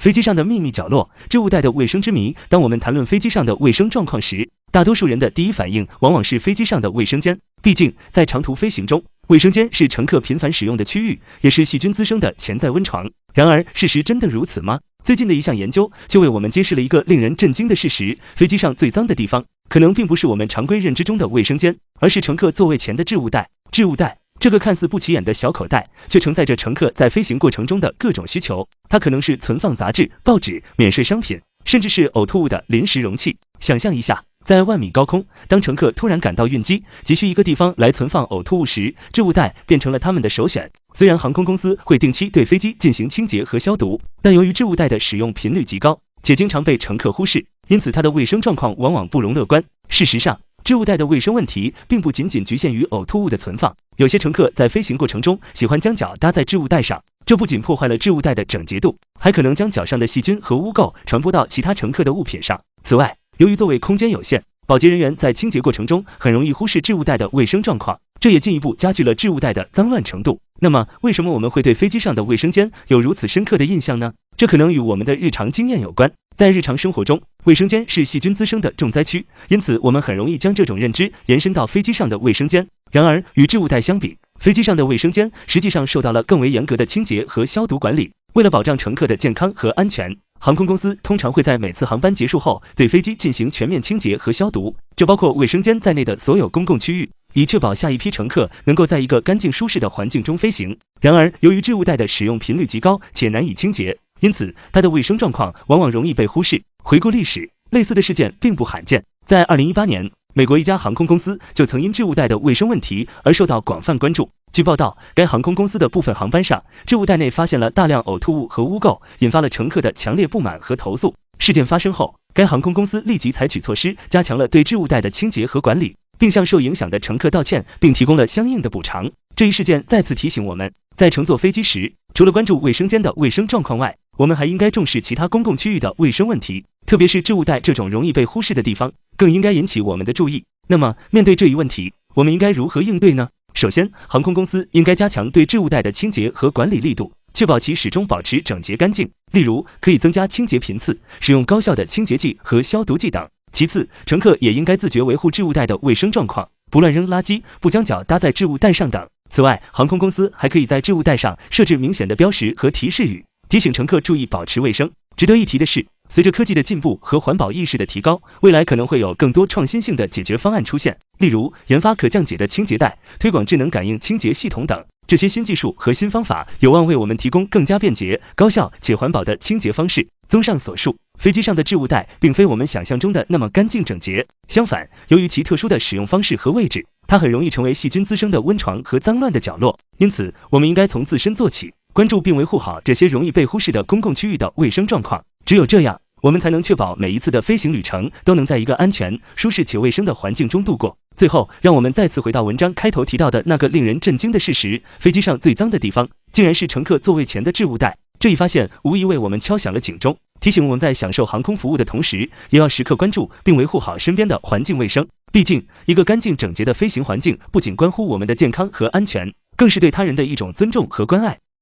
飞机上的秘密角落，置物袋的卫生之谜。当我们谈论飞机上的卫生状况时，大多数人的第一反应往往是飞机上的卫生间。毕竟，在长途飞行中，卫生间是乘客频繁使用的区域，也是细菌滋生的潜在温床。然而，事实真的如此吗？最近的一项研究就为我们揭示了一个令人震惊的事实：飞机上最脏的地方，可能并不是我们常规认知中的卫生间，而是乘客座位前的置物袋。置物袋这个看似不起眼的小口袋，却承载着乘客在飞行过程中的各种需求。它可能是存放杂志、报纸、免税商品，甚至是呕吐物的临时容器。想象一下，在万米高空，当乘客突然感到晕机，急需一个地方来存放呕吐物时，置物袋变成了他们的首选。虽然航空公司会定期对飞机进行清洁和消毒，但由于置物袋的使用频率极高，且经常被乘客忽视，因此它的卫生状况往往不容乐观。事实上，置物袋的卫生问题并不仅仅局限于呕吐物的存放，有些乘客在飞行过程中喜欢将脚搭在置物袋上，这不仅破坏了置物袋的整洁度，还可能将脚上的细菌和污垢传播到其他乘客的物品上。此外，由于座位空间有限，保洁人员在清洁过程中很容易忽视置物袋的卫生状况，这也进一步加剧了置物袋的脏乱程度。那么，为什么我们会对飞机上的卫生间有如此深刻的印象呢？这可能与我们的日常经验有关。在日常生活中，卫生间是细菌滋生的重灾区，因此我们很容易将这种认知延伸到飞机上的卫生间。然而，与置物袋相比，飞机上的卫生间实际上受到了更为严格的清洁和消毒管理。为了保障乘客的健康和安全，航空公司通常会在每次航班结束后对飞机进行全面清洁和消毒，这包括卫生间在内的所有公共区域，以确保下一批乘客能够在一个干净舒适的环境中飞行。然而，由于置物袋的使用频率极高且难以清洁，因此它的卫生状况往往容易被忽视。回顾历史，类似的事件并不罕见。在2018年，美国一家航空公司就曾因置物袋的卫生问题而受到广泛关注。据报道，该航空公司的部分航班上，置物袋内发现了大量呕吐物和污垢，引发了乘客的强烈不满和投诉。事件发生后，该航空公司立即采取措施，加强了对置物袋的清洁和管理，并向受影响的乘客道歉，并提供了相应的补偿。这一事件再次提醒我们，在乘坐飞机时，除了关注卫生间的卫生状况外，我们还应该重视其他公共区域的卫生问题，特别是置物袋这种容易被忽视的地方，更应该引起我们的注意。那么，面对这一问题，我们应该如何应对呢？首先，航空公司应该加强对置物袋的清洁和管理力度，确保其始终保持整洁干净。例如，可以增加清洁频次，使用高效的清洁剂和消毒剂等。其次，乘客也应该自觉维护置物袋的卫生状况，不乱扔垃圾，不将脚搭在置物袋上等。此外，航空公司还可以在置物袋上设置明显的标识和提示语，提醒乘客注意保持卫生。值得一提的是，随着科技的进步和环保意识的提高，未来可能会有更多创新性的解决方案出现，例如研发可降解的清洁袋，推广智能感应清洁系统等。这些新技术和新方法有望为我们提供更加便捷、高效且环保的清洁方式。综上所述，飞机上的置物袋并非我们想象中的那么干净整洁，相反，由于其特殊的使用方式和位置，它很容易成为细菌滋生的温床和脏乱的角落。因此，我们应该从自身做起，关注并维护好这些容易被忽视的公共区域的卫生状况。只有这样，我们才能确保每一次的飞行旅程都能在一个安全、舒适且卫生的环境中度过。最后，让我们再次回到文章开头提到的那个令人震惊的事实：飞机上最脏的地方，竟然是乘客座位前的置物袋。这一发现无疑为我们敲响了警钟，提醒我们在享受航空服务的同时，也要时刻关注并维护好身边的环境卫生。毕竟，一个干净整洁的飞行环境不仅关乎我们的健康和安全，更是对他人的一种尊重和关爱。